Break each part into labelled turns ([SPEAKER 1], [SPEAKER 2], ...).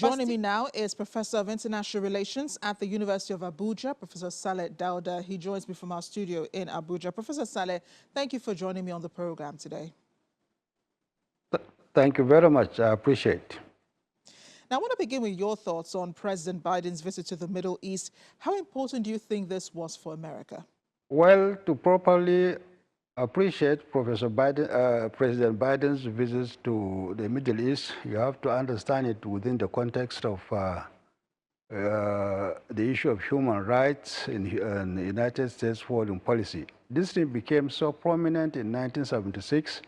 [SPEAKER 1] Joining me now is Professor of International Relations at the University of Abuja, Professor Saleh Dauda. He joins me from our studio in Abuja. Professor Saleh, thank you for joining me on the program today.
[SPEAKER 2] Thank you very much. I appreciate it.
[SPEAKER 1] Now, I want to begin with your thoughts on President Biden's visit to the Middle East. How important do you think this was for America?
[SPEAKER 2] Well, to properly appreciate President Biden's visits to the Middle East, you have to understand it within the context of the issue of human rights in the United States foreign policy. This thing became so prominent in 1976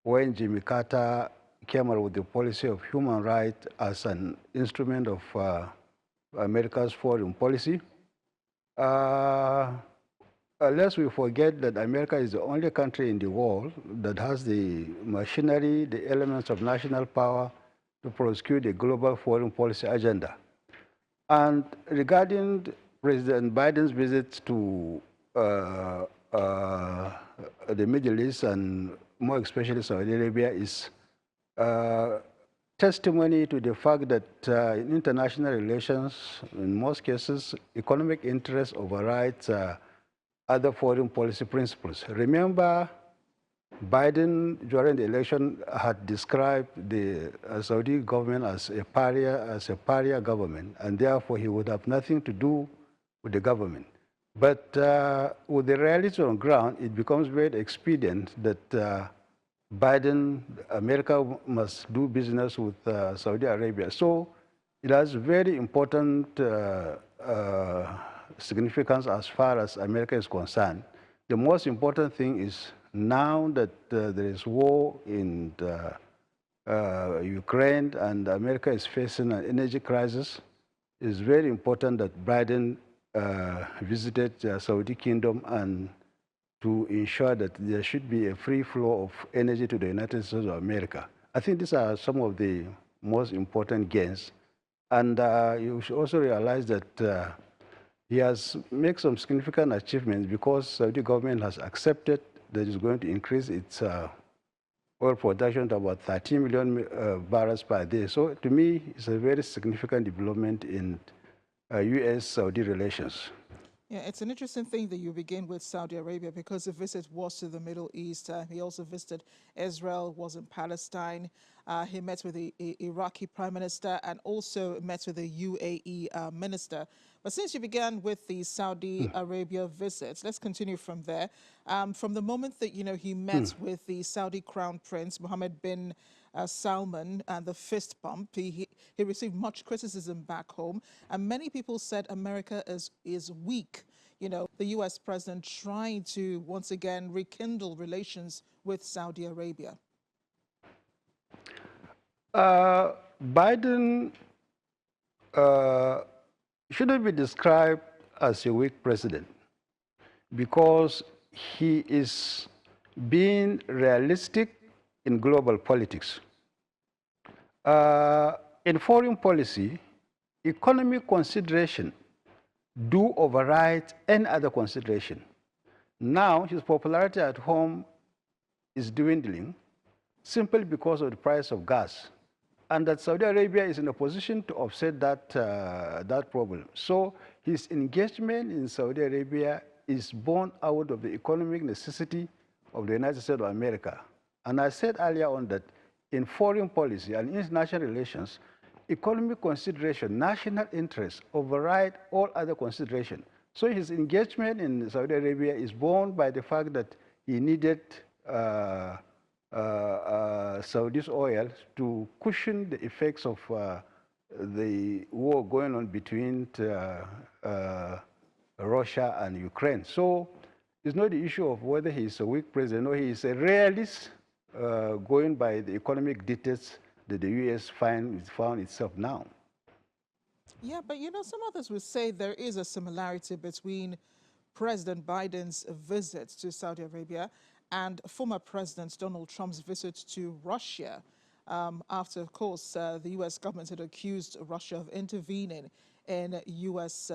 [SPEAKER 2] when Jimmy Carter came out with the policy of human rights as an instrument of America's foreign policy. Unless we forget that America is the only country in the world that has the machinery, the elements of national power to prosecute a global foreign policy agenda. And regarding President Biden's visits to the Middle East and more especially Saudi Arabia is testimony to the fact that in international relations, in most cases, economic interests overrides other foreign policy principles. Remember, Biden, during the election, had described the Saudi government as a pariah government, and therefore he would have nothing to do with the government. But with the reality on the ground, it becomes very expedient that America must do business with Saudi Arabia. So it has very important significance as far as America is concerned. The most important thing is now that there is war in Ukraine and America is facing an energy crisis, it's very important that Biden visited Saudi Kingdom and to ensure that there should be a free flow of energy to the United States of America. I think these are some of the most important gains. And you should also realize that he has made some significant achievements because Saudi government has accepted that it's going to increase its oil production to about 13 million barrels per day. So to me, it's a very significant development in U.S.-Saudi relations.
[SPEAKER 1] Yeah, it's an interesting thing that you begin with Saudi Arabia because the visit was to the Middle East. He also visited Israel, was in Palestine. He met with the Iraqi Prime Minister and also met with the UAE Minister. But since you began with the Saudi Arabia visits, let's continue from there. From the moment that, he met with the Saudi Crown Prince, Mohammed bin Salman, and the fist bump, he received much criticism back home. And many people said America is weak. The U.S. president trying to once again rekindle relations with Saudi Arabia.
[SPEAKER 2] Biden shouldn't be described as a weak president because he is being realistic in global politics. In foreign policy, economic consideration do override any other consideration. Now, his popularity at home is dwindling simply because of the price of gas, and that Saudi Arabia is in a position to offset that problem. So his engagement in Saudi Arabia is born out of the economic necessity of the United States of America. And I said earlier on that in foreign policy and international relations, economic consideration, national interests override all other consideration. So his engagement in Saudi Arabia is born by the fact that he needed Saudi's oil to cushion the effects of the war going on between Russia and Ukraine. So it's not the issue of whether he's a weak president. No, he is a realist going by the economic details that the U.S. found itself now.
[SPEAKER 1] Yeah, but some others would say there is a similarity between President Biden's visit to Saudi Arabia and former President Donald Trump's visit to Russia after, of course, the U.S. government had accused Russia of intervening in the U.S.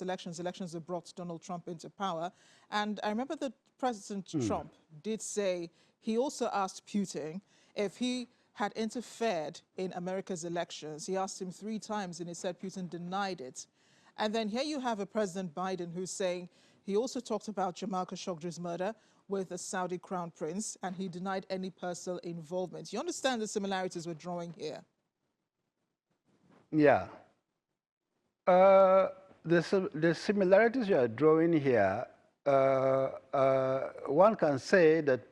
[SPEAKER 1] elections that brought Donald Trump into power. And I remember that President Trump did say he also asked Putin if he had interfered in America's elections. He asked him 3 times and he said Putin denied it. And then here you have a President Biden who's saying he also talked about Jamal Khashoggi's murder with the Saudi crown prince and he denied any personal involvement. You understand the similarities we're drawing here?
[SPEAKER 2] Yeah. Uh, the similarities you are drawing here, one can say that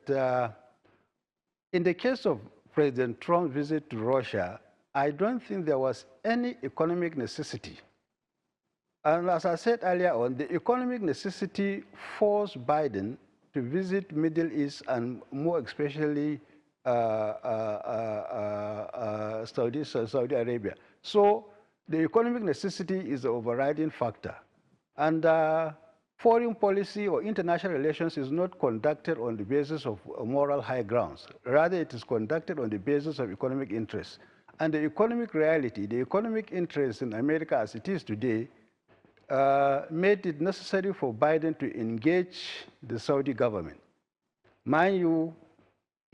[SPEAKER 2] in the case of President Trump's visit to Russia, I don't think there was any economic necessity. And as I said earlier on, the economic necessity forced Biden to visit Middle East and more especially Saudi Arabia. So the economic necessity is the overriding factor. And foreign policy or international relations is not conducted on the basis of moral high grounds. Rather, it is conducted on the basis of economic interests. And the economic reality, the economic interest in America as it is today, made it necessary for Biden to engage the Saudi government. Mind you,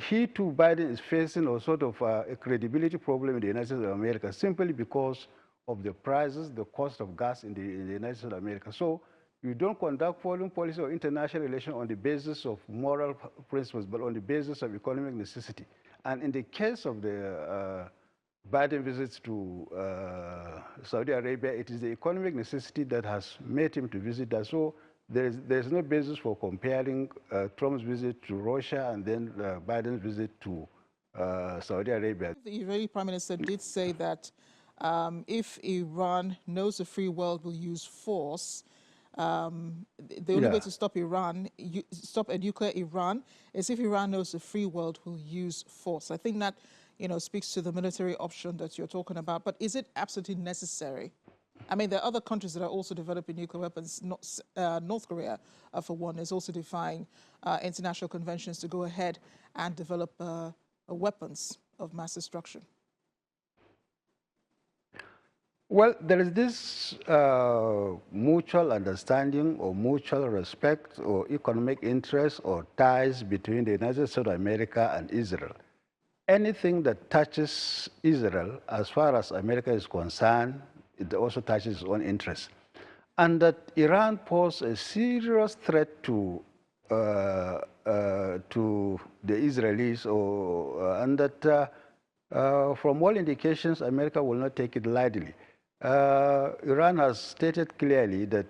[SPEAKER 2] he too, Biden, is facing a sort of a credibility problem in the United States of America simply because of the prices, the cost of gas in the United States of America. So you don't conduct foreign policy or international relations on the basis of moral principles, but on the basis of economic necessity. And in the case of the Biden visits to Saudi Arabia, it is the economic necessity that has made him to visit that. So there's no basis for comparing Trump's visit to Russia and then Biden's visit to Saudi Arabia.
[SPEAKER 1] The Israeli Prime Minister did say that if Iran knows the free world will use force, the only way to stop stop a nuclear Iran, is if Iran knows the free world will use force. I think that, speaks to the military option that you're talking about. But is it absolutely necessary? I mean, there are other countries that are also developing nuclear weapons. North Korea, for one, is also defying international conventions to go ahead and develop weapons of mass destruction.
[SPEAKER 2] Well, there is this mutual understanding or mutual respect or economic interest or ties between the United States of America and Israel. Anything that touches Israel, as far as America is concerned, it also touches its own interests. And that Iran posed a serious threat to the Israelis, and that from all indications, America will not take it lightly. Iran has stated clearly that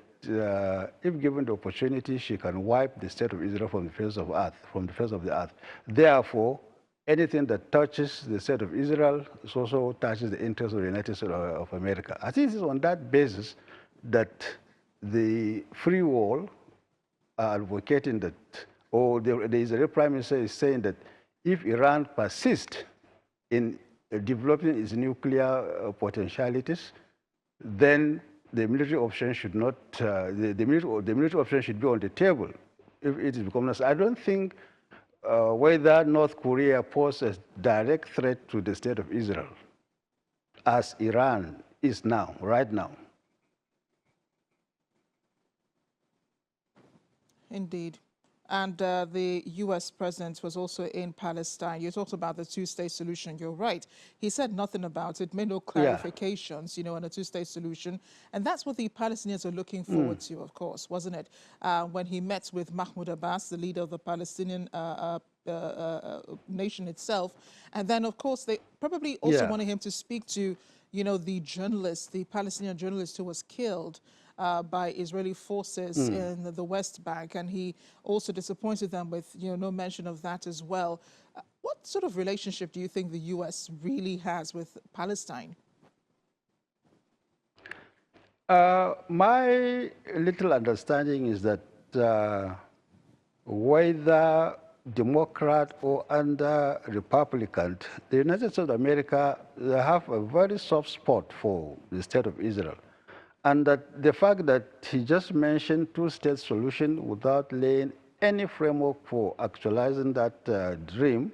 [SPEAKER 2] if given the opportunity, she can wipe the state of Israel from the face of the earth. Therefore, anything that touches the state of Israel also touches the interests of the United States of America. I think it's on that basis that the free world are advocating that, or the Israeli Prime Minister is saying that if Iran persists in developing its nuclear potentialities, then the military option should not, the military option should be on the table if it becomes. I don't think whether North Korea poses a direct threat to the state of Israel, as Iran is now, right now.
[SPEAKER 1] Indeed. And the U.S. president was also in Palestine. You talked about the two-state solution. You're right. He said nothing about it, made no clarifications, on a two-state solution. And that's what the Palestinians are looking forward to, of course, wasn't it? When he met with Mahmoud Abbas, the leader of the Palestinian nation itself. And then, of course, they probably also wanted him to speak to, the journalist, the Palestinian journalist who was killed by Israeli forces in the West Bank, and he also disappointed them with no mention of that as well. What sort of relationship do you think the U.S. really has with Palestine?
[SPEAKER 2] My little understanding is that whether Democrat or under Republican, the United States of America, they have a very soft spot for the state of Israel. And that the fact that he just mentioned two-state solution without laying any framework for actualizing that dream,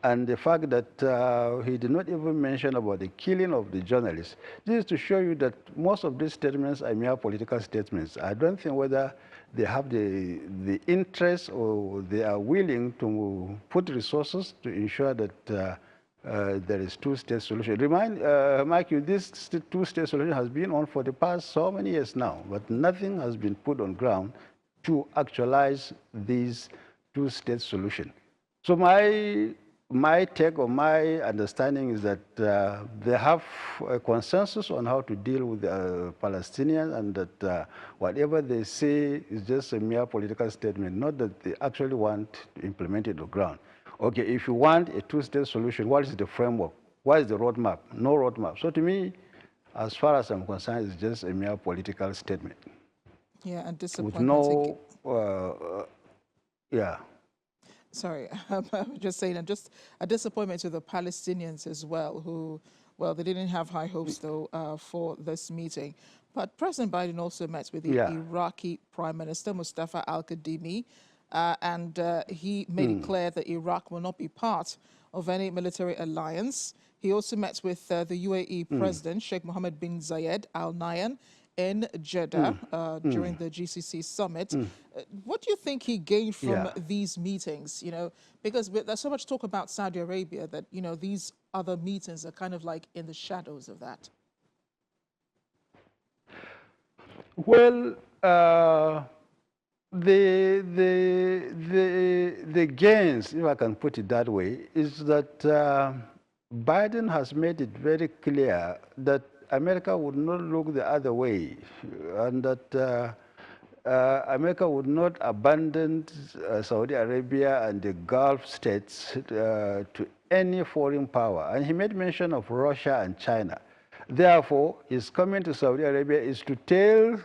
[SPEAKER 2] and the fact that he did not even mention about the killing of the journalists, this is to show you that most of these statements are mere political statements. I don't think whether they have the interest or they are willing to put resources to ensure that there is two-state solution. Mike, this two-state solution has been on for the past so many years now, but nothing has been put on ground to actualize this two-state solution. So my take or my understanding is that they have a consensus on how to deal with the Palestinians, and that whatever they say is just a mere political statement, not that they actually want to implement it on the ground. Okay, if you want a two-state solution, what is the framework? What is the roadmap? No roadmap. So to me, as far as I'm concerned, it's just a mere political statement.
[SPEAKER 1] Yeah, and
[SPEAKER 2] With
[SPEAKER 1] disappointment.
[SPEAKER 2] no, yeah.
[SPEAKER 1] Sorry, I'm just saying, and just a disappointment to the Palestinians as well, who, well, they didn't have high hopes though for this meeting. But President Biden also met with the
[SPEAKER 2] Yeah.
[SPEAKER 1] Iraqi Prime Minister Mustafa al-Kadhimi, and he made it clear that Iraq will not be part of any military alliance. He also met with the UAE President Sheikh Mohammed bin Zayed Al Nahyan in Jeddah during the GCC summit. What do you think he gained from
[SPEAKER 2] Yeah.
[SPEAKER 1] these meetings? You know, because there's so much talk about Saudi Arabia that, you know, these other meetings are kind of like in the shadows of that.
[SPEAKER 2] Well, the gains, if I can put it that way, is that Biden has made it very clear that America would not look the other way, and that America would not abandon Saudi Arabia and the Gulf states to any foreign power. And he made mention of Russia and China. Therefore, his coming to Saudi Arabia is to tell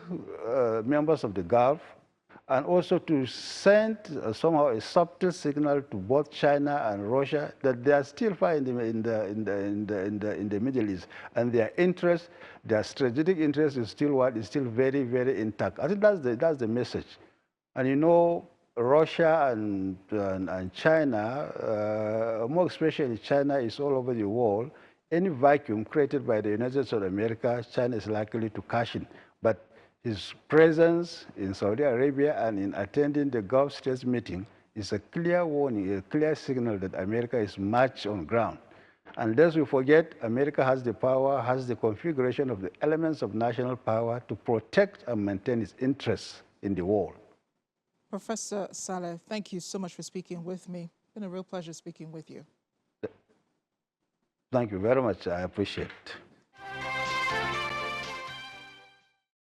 [SPEAKER 2] members of the Gulf, and also to send somehow a subtle signal to both China and Russia that they are still far in the Middle East, and their interest, their strategic interest is still very, very intact. I think that's the message. And you know, Russia and China, more especially China, is all over the world. Any vacuum created by the United States of America, China is likely to cash in. But his presence in Saudi Arabia and in attending the Gulf States meeting is a clear warning, a clear signal that America is much on ground. And lest we forget, America has the power, has the configuration of the elements of national power to protect and maintain its interests in the world.
[SPEAKER 1] Professor Saleh, thank you so much for speaking with me. It's been a real pleasure speaking with you.
[SPEAKER 2] Thank you very much. I appreciate it.